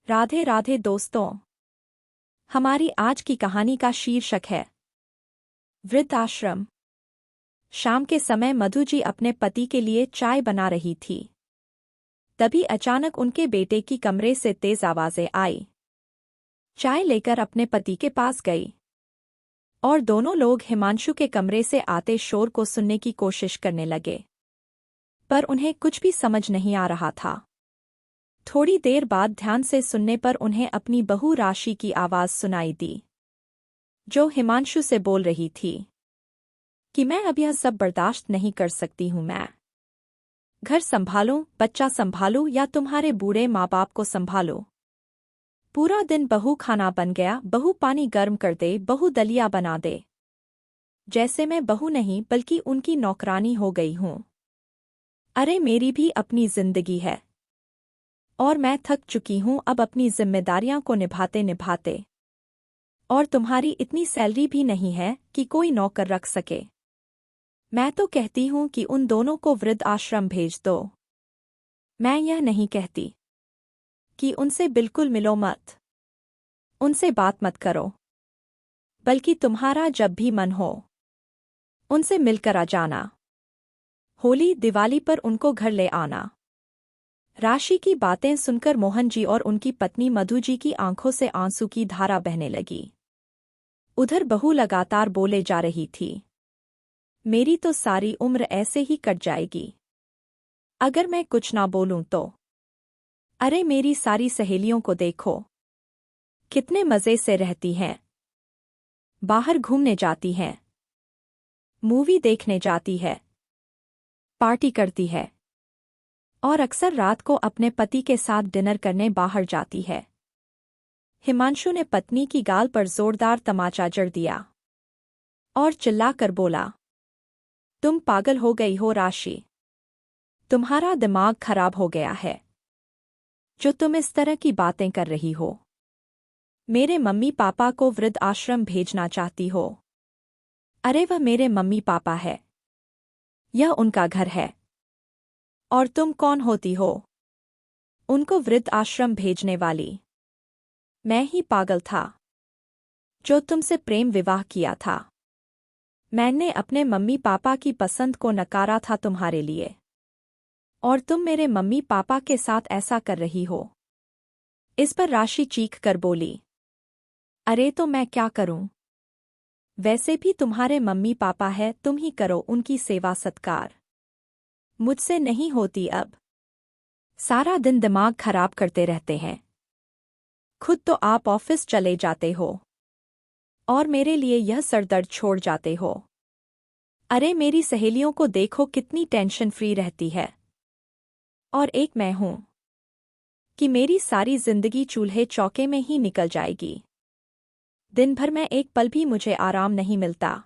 राधे राधे दोस्तों। हमारी आज की कहानी का शीर्षक है वृद्धाश्रम। शाम के समय मधु जी अपने पति के लिए चाय बना रही थी। तभी अचानक उनके बेटे की कमरे से तेज आवाजें आई। चाय लेकर अपने पति के पास गई और दोनों लोग हिमांशु के कमरे से आते शोर को सुनने की कोशिश करने लगे, पर उन्हें कुछ भी समझ नहीं आ रहा था। थोड़ी देर बाद ध्यान से सुनने पर उन्हें अपनी बहू राशि की आवाज सुनाई दी, जो हिमांशु से बोल रही थी कि मैं अब यह सब बर्दाश्त नहीं कर सकती हूं। मैं घर संभालूं, बच्चा संभालूं या तुम्हारे बूढ़े माँ बाप को संभालो। पूरा दिन बहू खाना बन गया, बहू पानी गर्म कर दे, बहू दलिया बना दे। जैसे मैं बहू नहीं बल्कि उनकी नौकरानी हो गई हूं। अरे मेरी भी अपनी जिंदगी है और मैं थक चुकी हूं अब अपनी जिम्मेदारियां को निभाते निभाते। और तुम्हारी इतनी सैलरी भी नहीं है कि कोई नौकर रख सके। मैं तो कहती हूं कि उन दोनों को वृद्ध आश्रम भेज दो। मैं यह नहीं कहती कि उनसे बिल्कुल मिलो मत, उनसे बात मत करो, बल्कि तुम्हारा जब भी मन हो उनसे मिलकर आ जाना। होली दिवाली पर उनको घर ले आना। राशि की बातें सुनकर मोहन जी और उनकी पत्नी मधु जी की आंखों से आंसू की धारा बहने लगी। उधर बहू लगातार बोले जा रही थी, मेरी तो सारी उम्र ऐसे ही कट जाएगी अगर मैं कुछ ना बोलूं तो। अरे मेरी सारी सहेलियों को देखो, कितने मजे से रहती हैं। बाहर घूमने जाती हैं, मूवी देखने जाती है, पार्टी करती है और अक्सर रात को अपने पति के साथ डिनर करने बाहर जाती है। हिमांशु ने पत्नी की गाल पर जोरदार तमाचा जड़ दिया और चिल्लाकर बोला, तुम पागल हो गई हो राशि, तुम्हारा दिमाग खराब हो गया है जो तुम इस तरह की बातें कर रही हो। मेरे मम्मी पापा को वृद्ध आश्रम भेजना चाहती हो? अरे वह मेरे मम्मी पापा है, यह उनका घर है। और तुम कौन होती हो उनको वृद्ध आश्रम भेजने वाली? मैं ही पागल था जो तुमसे प्रेम विवाह किया था। मैंने अपने मम्मी पापा की पसंद को नकारा था तुम्हारे लिए, और तुम मेरे मम्मी पापा के साथ ऐसा कर रही हो। इस पर राशि चीख कर बोली, अरे तो मैं क्या करूं? वैसे भी तुम्हारे मम्मी पापा है, तुम ही करो उनकी सेवा सत्कार। मुझसे नहीं होती अब। सारा दिन दिमाग खराब करते रहते हैं। खुद तो आप ऑफिस चले जाते हो और मेरे लिए यह सरदर्द छोड़ जाते हो। अरे मेरी सहेलियों को देखो कितनी टेंशन फ्री रहती है, और एक मैं हूं कि मेरी सारी जिंदगी चूल्हे चौके में ही निकल जाएगी। दिन भर में एक पल भी मुझे आराम नहीं मिलता।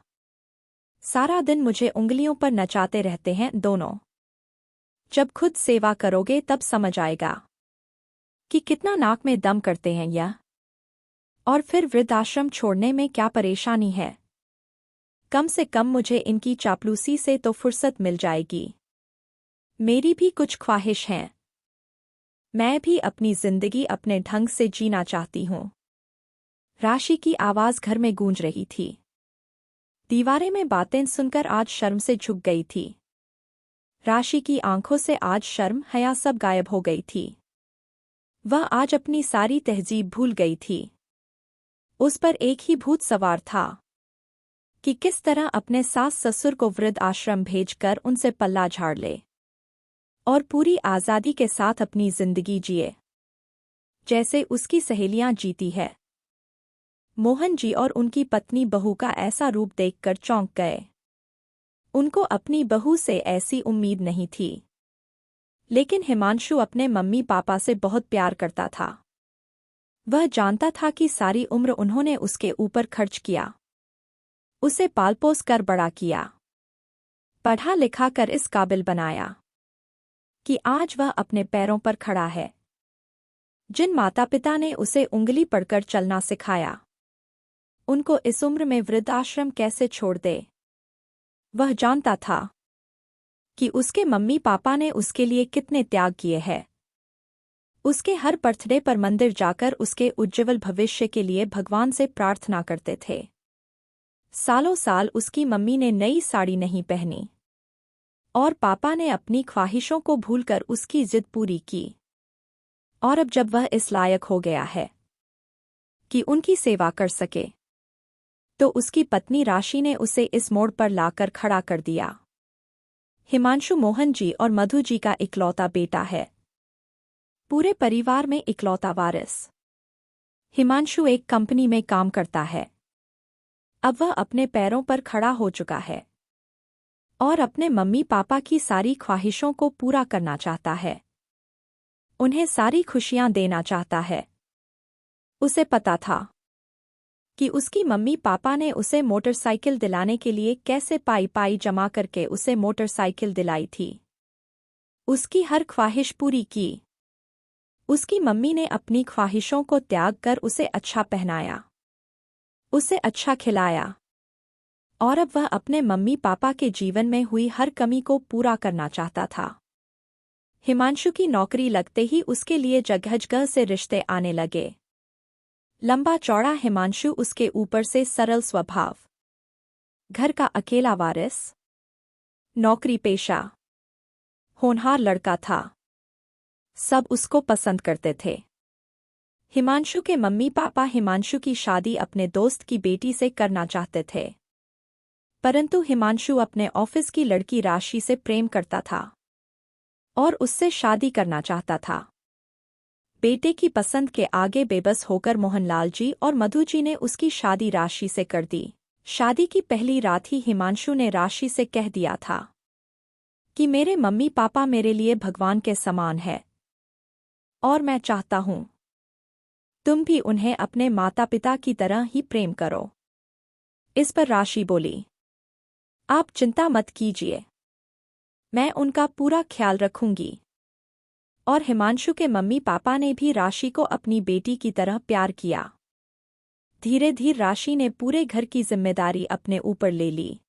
सारा दिन मुझे उंगलियों पर नचाते रहते हैं दोनों। जब खुद सेवा करोगे तब समझ आएगा कि कितना नाक में दम करते हैं यह। और फिर वृद्धाश्रम छोड़ने में क्या परेशानी है? कम से कम मुझे इनकी चापलूसी से तो फुर्सत मिल जाएगी। मेरी भी कुछ ख्वाहिश हैं। मैं भी अपनी जिंदगी अपने ढंग से जीना चाहती हूँ। राशि की आवाज घर में गूंज रही थी। दीवारें में बातें सुनकर आज शर्म से झुक गई थी। राशि की आंखों से आज शर्म हया सब गायब हो गई थी। वह आज अपनी सारी तहजीब भूल गई थी। उस पर एक ही भूत सवार था कि किस तरह अपने सास ससुर को वृद्ध आश्रम भेजकर उनसे पल्ला झाड़ ले और पूरी आज़ादी के साथ अपनी जिंदगी जिए जैसे उसकी सहेलियां जीती है। मोहन जी और उनकी पत्नी बहू का ऐसा रूप देखकर चौंक गए। उनको अपनी बहू से ऐसी उम्मीद नहीं थी। लेकिन हिमांशु अपने मम्मी पापा से बहुत प्यार करता था। वह जानता था कि सारी उम्र उन्होंने उसके ऊपर खर्च किया, उसे पालपोस कर बड़ा किया, पढ़ा लिखा कर इस काबिल बनाया कि आज वह अपने पैरों पर खड़ा है। जिन माता पिता ने उसे उंगली पड़कर चलना सिखाया, उनको इस उम्र में वृद्धाश्रम कैसे छोड़ दे? वह जानता था कि उसके मम्मी पापा ने उसके लिए कितने त्याग किए हैं। उसके हर बर्थडे पर मंदिर जाकर उसके उज्ज्वल भविष्य के लिए भगवान से प्रार्थना करते थे। सालों साल उसकी मम्मी ने नई साड़ी नहीं पहनी और पापा ने अपनी ख्वाहिशों को भूलकर उसकी जिद पूरी की। और अब जब वह इस लायक हो गया है कि उनकी सेवा कर सके, तो उसकी पत्नी राशि ने उसे इस मोड़ पर लाकर खड़ा कर दिया। हिमांशु मोहन जी और मधु जी का इकलौता बेटा है, पूरे परिवार में इकलौता वारिस। हिमांशु एक कंपनी में काम करता है। अब वह अपने पैरों पर खड़ा हो चुका है और अपने मम्मी पापा की सारी ख्वाहिशों को पूरा करना चाहता है, उन्हें सारी खुशियां देना चाहता है। उसे पता था कि उसकी मम्मी पापा ने उसे मोटरसाइकिल दिलाने के लिए कैसे पाई पाई जमा करके उसे मोटरसाइकिल दिलाई थी। उसकी हर ख्वाहिश पूरी की। उसकी मम्मी ने अपनी ख्वाहिशों को त्याग कर उसे अच्छा पहनाया, उसे अच्छा खिलाया, और अब वह अपने मम्मी पापा के जीवन में हुई हर कमी को पूरा करना चाहता था। हिमांशु की नौकरी लगते ही उसके लिए जगह-जगह से रिश्ते आने लगे। लंबा चौड़ा हिमांशु, उसके ऊपर से सरल स्वभाव, घर का अकेला वारिस, नौकरी पेशा, होनहार लड़का था। सब उसको पसंद करते थे। हिमांशु के मम्मी पापा हिमांशु की शादी अपने दोस्त की बेटी से करना चाहते थे, परंतु हिमांशु अपने ऑफिस की लड़की राशि से प्रेम करता था और उससे शादी करना चाहता था। बेटे की पसंद के आगे बेबस होकर मोहनलाल जी और मधु जी ने उसकी शादी राशि से कर दी। शादी की पहली रात ही हिमांशु ने राशि से कह दिया था कि मेरे मम्मी पापा मेरे लिए भगवान के समान है और मैं चाहता हूं तुम भी उन्हें अपने माता पिता की तरह ही प्रेम करो। इस पर राशि बोली, आप चिंता मत कीजिए, मैं उनका पूरा ख्याल रखूंगी। और हिमांशु के मम्मी पापा ने भी राशि को अपनी बेटी की तरह प्यार किया। धीरे धीरे राशि ने पूरे घर की जिम्मेदारी अपने ऊपर ले ली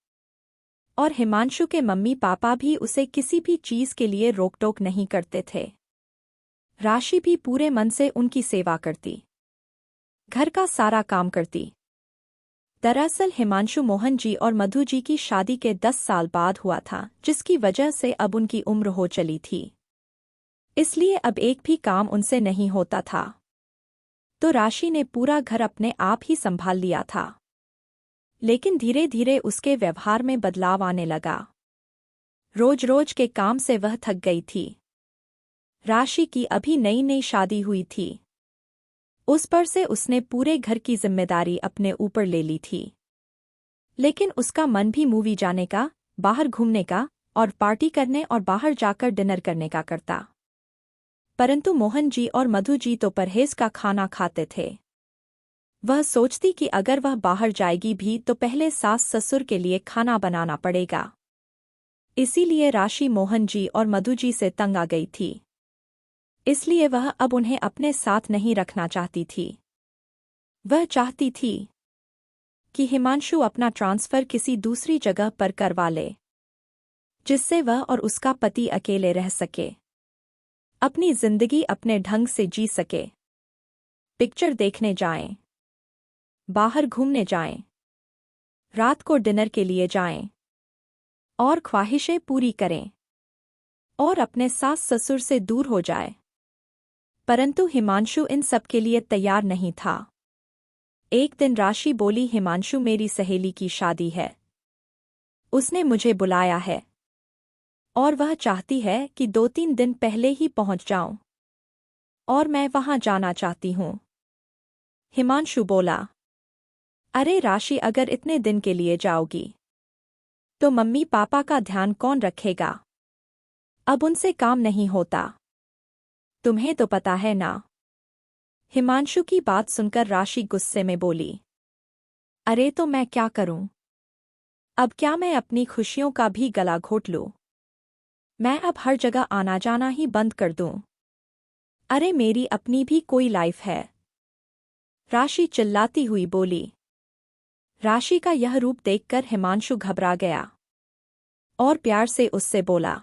और हिमांशु के मम्मी पापा भी उसे किसी भी चीज के लिए रोक-टोक नहीं करते थे। राशि भी पूरे मन से उनकी सेवा करती, घर का सारा काम करती। दरअसल हिमांशु मोहन जी और मधु जी की शादी के 10 साल बाद हुआ था, जिसकी वजह से अब उनकी उम्र हो चली थी, इसलिए अब एक भी काम उनसे नहीं होता था। तो राशि ने पूरा घर अपने आप ही संभाल लिया था। लेकिन धीरे धीरे उसके व्यवहार में बदलाव आने लगा। रोज रोज के काम से वह थक गई थी। राशि की अभी नई नई शादी हुई थी, उस पर से उसने पूरे घर की जिम्मेदारी अपने ऊपर ले ली थी। लेकिन उसका मन भी मूवी जाने का, बाहर घूमने का और पार्टी करने और बाहर जाकर डिनर करने का करता। परंतु मोहन जी और मधु जी तो परहेज का खाना खाते थे। वह सोचती कि अगर वह बाहर जाएगी भी तो पहले सास ससुर के लिए खाना बनाना पड़ेगा। इसीलिए राशि मोहन जी और मधु जी से तंग आ गई थी। इसलिए वह अब उन्हें अपने साथ नहीं रखना चाहती थी। वह चाहती थी कि हिमांशु अपना ट्रांसफर किसी दूसरी जगह पर करवा ले, जिससे वह और उसका पति अकेले रह सके, अपनी जिंदगी अपने ढंग से जी सके। पिक्चर देखने जाएं, बाहर घूमने जाएं, रात को डिनर के लिए जाएं और ख्वाहिशें पूरी करें और अपने सास ससुर से दूर हो जाए। परंतु हिमांशु इन सब के लिए तैयार नहीं था। एक दिन राशि बोली, हिमांशु मेरी सहेली की शादी है, उसने मुझे बुलाया है और वह चाहती है कि 2-3 दिन पहले ही पहुंच जाऊं और मैं वहां जाना चाहती हूं। हिमांशु बोला, अरे राशि, अगर इतने दिन के लिए जाओगी तो मम्मी पापा का ध्यान कौन रखेगा? अब उनसे काम नहीं होता, तुम्हें तो पता है ना। हिमांशु की बात सुनकर राशि गुस्से में बोली, अरे तो मैं क्या करूं? अब क्या मैं अपनी खुशियों का भी गला घोट लूं? मैं अब हर जगह आना जाना ही बंद कर दूं? अरे मेरी अपनी भी कोई लाइफ है। राशि चिल्लाती हुई बोली। राशि का यह रूप देखकर हिमांशु घबरा गया और प्यार से उससे बोला,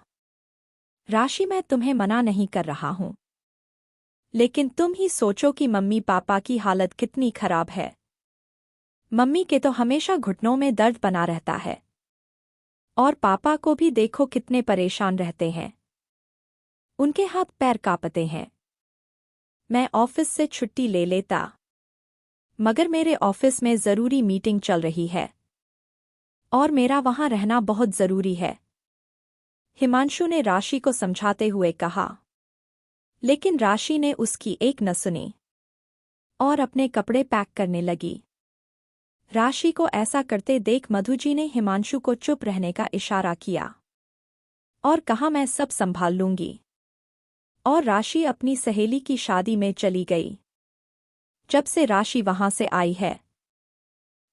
राशि मैं तुम्हें मना नहीं कर रहा हूं, लेकिन तुम ही सोचो कि मम्मी पापा की हालत कितनी खराब है। मम्मी के तो हमेशा घुटनों में दर्द बना रहता है। और पापा को भी देखो कितने परेशान रहते हैं। उनके हाथ पैर कांपते हैं। मैं ऑफिस से छुट्टी ले लेता, मगर मेरे ऑफिस में ज़रूरी मीटिंग चल रही है और मेरा वहां रहना बहुत ज़रूरी है, हिमांशु ने राशि को समझाते हुए कहा। लेकिन राशि ने उसकी एक न सुनी और अपने कपड़े पैक करने लगी। राशि को ऐसा करते देख मधुजी ने हिमांशु को चुप रहने का इशारा किया और कहा, मैं सब संभाल लूंगी। और राशि अपनी सहेली की शादी में चली गई। जब से राशि वहां से आई है,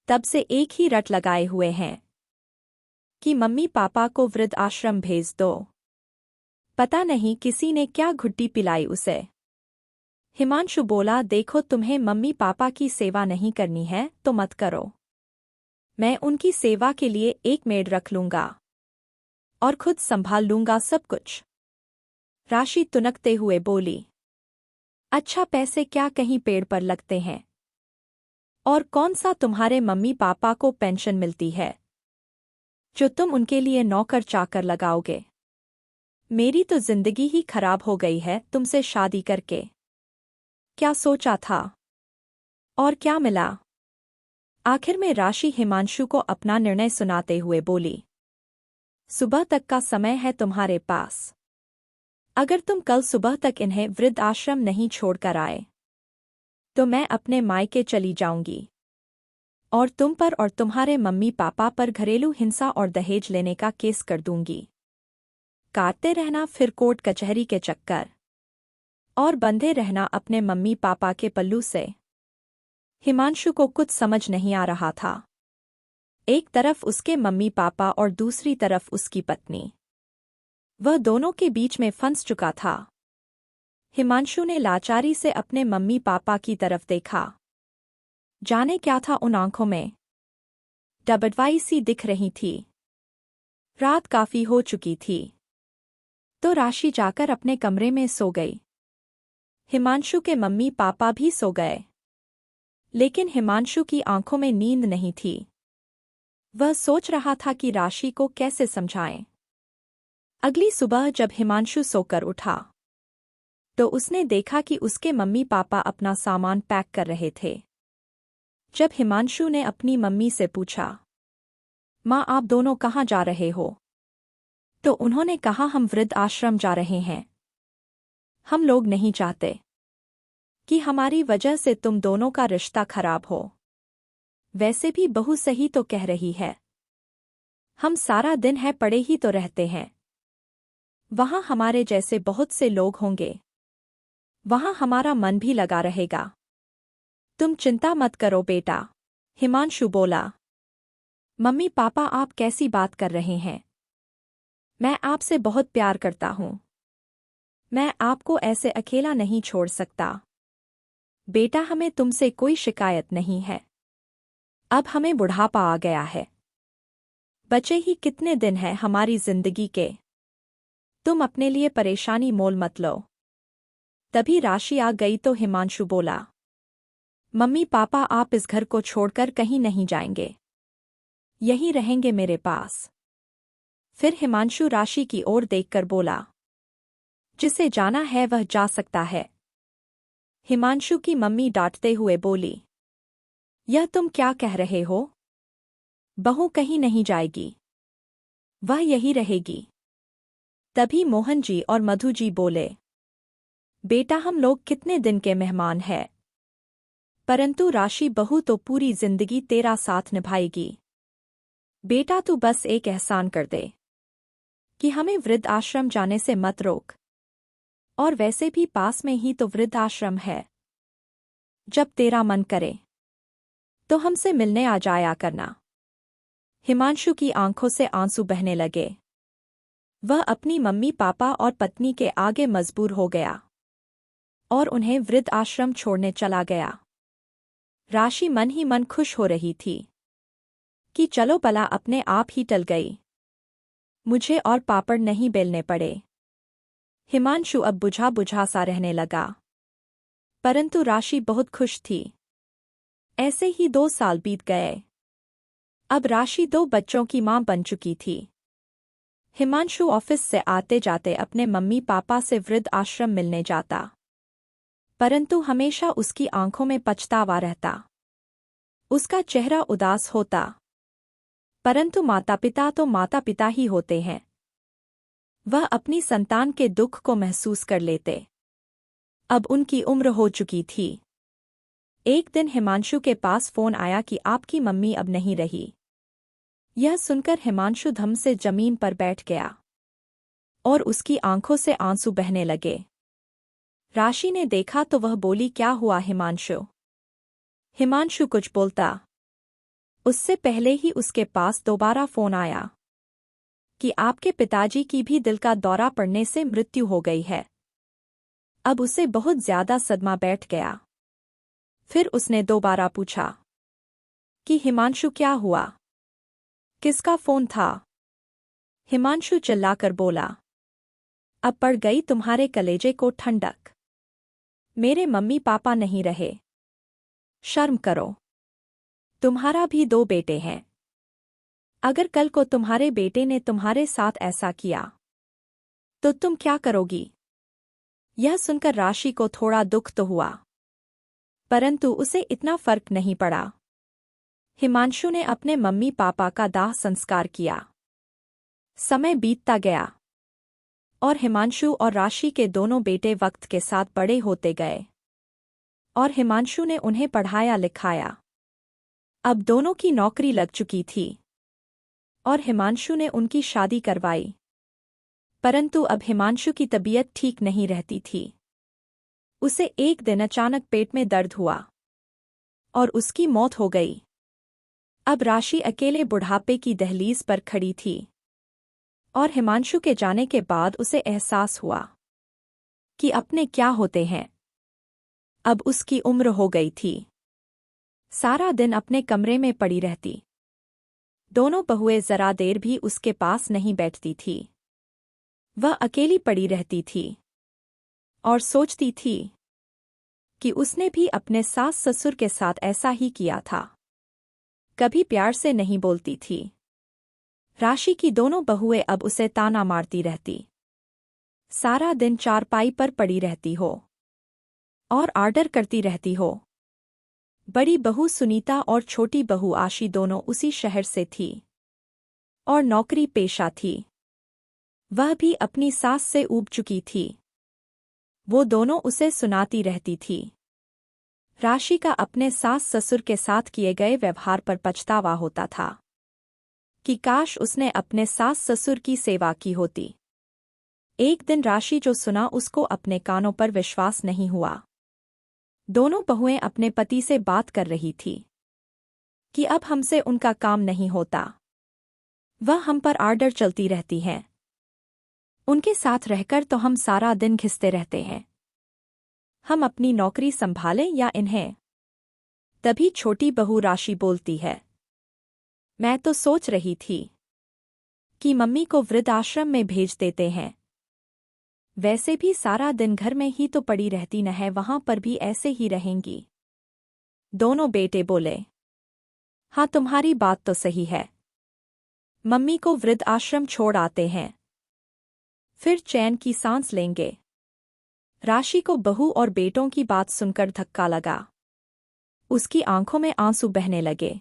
तब से एक ही रट लगाए हुए हैं कि मम्मी पापा को वृद्ध आश्रम भेज दो। पता नहीं किसी ने क्या घुट्टी पिलाई उसे। हिमांशु बोला, देखो तुम्हें मम्मी पापा की सेवा नहीं करनी है तो मत करो। मैं उनकी सेवा के लिए एक मेड रख लूंगा और खुद संभाल लूंगा सब कुछ। राशि तुनकते हुए बोली, अच्छा पैसे क्या कहीं पेड़ पर लगते हैं? और कौन सा तुम्हारे मम्मी पापा को पेंशन मिलती है जो तुम उनके लिए नौकर चाकर लगाओगे? मेरी तो जिंदगी ही खराब हो गई है तुमसे शादी करके। क्या सोचा था और क्या मिला? आखिर में राशि हिमांशु को अपना निर्णय सुनाते हुए बोली, सुबह तक का समय है तुम्हारे पास। अगर तुम कल सुबह तक इन्हें वृद्ध आश्रम नहीं छोड़कर आए तो मैं अपने मायके चली जाऊंगी और तुम पर और तुम्हारे मम्मी पापा पर घरेलू हिंसा और दहेज लेने का केस कर दूंगी। काटते रहना फिर कोर्ट कचहरी के चक्कर और बंधे रहना अपने मम्मी पापा के पल्लू से। हिमांशु को कुछ समझ नहीं आ रहा था। एक तरफ उसके मम्मी पापा और दूसरी तरफ उसकी पत्नी। वह दोनों के बीच में फंस चुका था। हिमांशु ने लाचारी से अपने मम्मी पापा की तरफ देखा। जाने क्या था उन आंखों में? डबडवाई सी दिख रही थी। रात काफी हो चुकी थी तो राशि जाकर अपने कमरे में सो गई। हिमांशु के मम्मी पापा भी सो गए, लेकिन हिमांशु की आंखों में नींद नहीं थी। वह सोच रहा था कि राशि को कैसे समझाएं। अगली सुबह जब हिमांशु सोकर उठा तो उसने देखा कि उसके मम्मी पापा अपना सामान पैक कर रहे थे। जब हिमांशु ने अपनी मम्मी से पूछा, माँ आप दोनों कहाँ जा रहे हो? तो उन्होंने कहा, हम वृद्ध आश्रम जा रहे हैं। हम लोग नहीं चाहते कि हमारी वजह से तुम दोनों का रिश्ता खराब हो। वैसे भी बहू सही तो कह रही है, हम सारा दिन है पड़े ही तो रहते हैं। वहां हमारे जैसे बहुत से लोग होंगे, वहां हमारा मन भी लगा रहेगा। तुम चिंता मत करो बेटा, हिमांशु बोला। मम्मी पापा आप कैसी बात कर रहे हैं? मैं आपसे बहुत प्यार करता हूं। मैं आपको ऐसे अकेला नहीं छोड़ सकता। बेटा हमें तुमसे कोई शिकायत नहीं है। अब हमें बुढ़ापा आ गया है। बचे ही कितने दिन हैं हमारी जिंदगी के। तुम अपने लिए परेशानी मोल मत लो। तभी राशि आ गई तो हिमांशु बोला, मम्मी पापा आप इस घर को छोड़कर कहीं नहीं जाएंगे, यहीं रहेंगे मेरे पास। फिर हिमांशु राशि की ओर देखकर बोला, जिसे जाना है वह जा सकता है। हिमांशु की मम्मी डांटते हुए बोली, यह तुम क्या कह रहे हो? बहू कहीं नहीं जाएगी, वह यही रहेगी। तभी मोहन जी और मधु जी बोले, बेटा हम लोग कितने दिन के मेहमान हैं, परंतु राशि बहू तो पूरी जिंदगी तेरा साथ निभाएगी। बेटा तू बस एक एहसान कर दे कि हमें वृद्ध आश्रम जाने से मत रोक। और वैसे भी पास में ही तो वृद्ध आश्रम है। जब तेरा मन करे तो हमसे मिलने आ जाया करना। हिमांशु की आंखों से आंसू बहने लगे। वह अपनी मम्मी पापा और पत्नी के आगे मजबूर हो गया और उन्हें वृद्ध आश्रम छोड़ने चला गया। राशि मन ही मन खुश हो रही थी कि चलो भला अपने आप ही टल गई, मुझे और पापड़ नहीं बेलने पड़े। हिमांशु अब बुझा बुझा सा रहने लगा। परंतु राशि बहुत खुश थी। ऐसे ही 2 साल बीत गए। अब राशि 2 बच्चों की मां बन चुकी थी। हिमांशु ऑफिस से आते जाते अपने मम्मी पापा से वृद्ध आश्रम मिलने जाता, परंतु हमेशा उसकी आंखों में पछतावा रहता। उसका चेहरा उदास होता। परंतु माता पिता तो माता पिता ही होते हैं। वह अपनी संतान के दुख को महसूस कर लेते। अब उनकी उम्र हो चुकी थी। एक दिन हिमांशु के पास फोन आया कि आपकी मम्मी अब नहीं रही। यह सुनकर हिमांशु धम से जमीन पर बैठ गया और उसकी आंखों से आंसू बहने लगे। राशि ने देखा तो वह बोली, क्या हुआ हिमांशु? हिमांशु कुछ बोलता, उससे पहले ही उसके पास दोबारा फोन आया कि आपके पिताजी की भी दिल का दौरा पड़ने से मृत्यु हो गई है। अब उसे बहुत ज्यादा सदमा बैठ गया। फिर उसने दोबारा पूछा कि हिमांशु क्या हुआ? किसका फोन था? हिमांशु चिल्लाकर बोला, अब पड़ गई तुम्हारे कलेजे को ठंडक। मेरे मम्मी पापा नहीं रहे। शर्म करो। तुम्हारा भी 2 बेटे हैं। अगर कल को तुम्हारे बेटे ने तुम्हारे साथ ऐसा किया तो तुम क्या करोगी? यह सुनकर राशि को थोड़ा दुख तो हुआ, परंतु उसे इतना फर्क नहीं पड़ा। हिमांशु ने अपने मम्मी पापा का दाह संस्कार किया। समय बीतता गया और हिमांशु और राशि के दोनों बेटे वक्त के साथ बड़े होते गए और हिमांशु ने उन्हें पढ़ाया लिखाया। अब दोनों की नौकरी लग चुकी थी और हिमांशु ने उनकी शादी करवाई। परंतु अब हिमांशु की तबीयत ठीक नहीं रहती थी। उसे एक दिन अचानक पेट में दर्द हुआ और उसकी मौत हो गई। अब राशि अकेले बुढ़ापे की दहलीज पर खड़ी थी और हिमांशु के जाने के बाद उसे एहसास हुआ कि अपने क्या होते हैं। अब उसकी उम्र हो गई थी। सारा दिन अपने कमरे में पड़ी रहती। दोनों बहुएं जरा देर भी उसके पास नहीं बैठती थी। वह अकेली पड़ी रहती थी और सोचती थी कि उसने भी अपने सास ससुर के साथ ऐसा ही किया था। कभी प्यार से नहीं बोलती थी। राशि की दोनों बहुएं अब उसे ताना मारती रहती। सारा दिन चारपाई पर पड़ी रहती हो और आर्डर करती रहती हो। बड़ी बहू सुनीता और छोटी बहू आशी दोनों उसी शहर से थी और नौकरी पेशा थी। वह भी अपनी सास से ऊब चुकी थी। वो दोनों उसे सुनाती रहती थी। राशि का अपने सास ससुर के साथ किए गए व्यवहार पर पछतावा होता था कि काश उसने अपने सास ससुर की सेवा की होती। एक दिन राशि जो सुना उसको अपने कानों पर विश्वास नहीं हुआ। दोनों बहुएं अपने पति से बात कर रही थी कि अब हमसे उनका काम नहीं होता। वह हम पर आर्डर चलती रहती हैं। उनके साथ रहकर तो हम सारा दिन घिसते रहते हैं। हम अपनी नौकरी संभालें या इन्हें? तभी छोटी बहू राशि बोलती है, मैं तो सोच रही थी कि मम्मी को वृद्धाश्रम में भेज देते हैं। वैसे भी सारा दिन घर में ही तो पड़ी रहती न है, वहां पर भी ऐसे ही रहेंगी। दोनों बेटे बोले, हाँ तुम्हारी बात तो सही है। मम्मी को वृद्धाश्रम छोड़ आते हैं, फिर चैन की सांस लेंगे। राशि को बहू और बेटों की बात सुनकर धक्का लगा। उसकी आंखों में आंसू बहने लगे।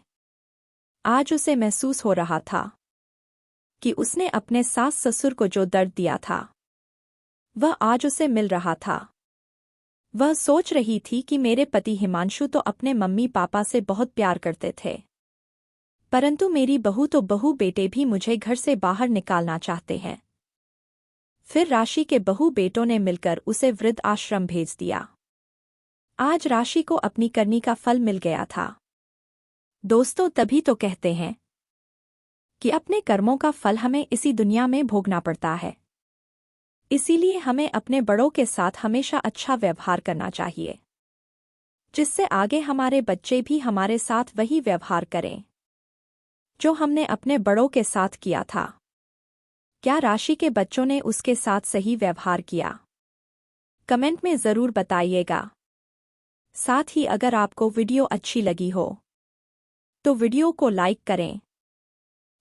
आज उसे महसूस हो रहा था कि उसने अपने सास ससुर को जो दर्द दिया था वह आज उसे मिल रहा था। वह सोच रही थी कि मेरे पति हिमांशु तो अपने मम्मी पापा से बहुत प्यार करते थे, परंतु मेरी बहू तो बहू बेटे भी मुझे घर से बाहर निकालना चाहते हैं। फिर राशि के बहू बेटों ने मिलकर उसे वृद्ध आश्रम भेज दिया। आज राशि को अपनी करनी का फल मिल गया था। दोस्तों, तभी तो कहते हैं कि अपने कर्मों का फल हमें इसी दुनिया में भोगना पड़ता है। इसीलिए हमें अपने बड़ों के साथ हमेशा अच्छा व्यवहार करना चाहिए, जिससे आगे हमारे बच्चे भी हमारे साथ वही व्यवहार करें जो हमने अपने बड़ों के साथ किया था। क्या राशि के बच्चों ने उसके साथ सही व्यवहार किया? कमेंट में ज़रूर बताइएगा। साथ ही अगर आपको वीडियो अच्छी लगी हो तो वीडियो को लाइक करें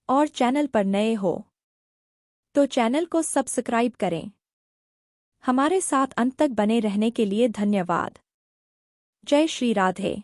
और चैनल पर नए हो तो चैनल को सब्सक्राइब करें। हमारे साथ अंत तक बने रहने के लिए धन्यवाद। जय श्री राधे।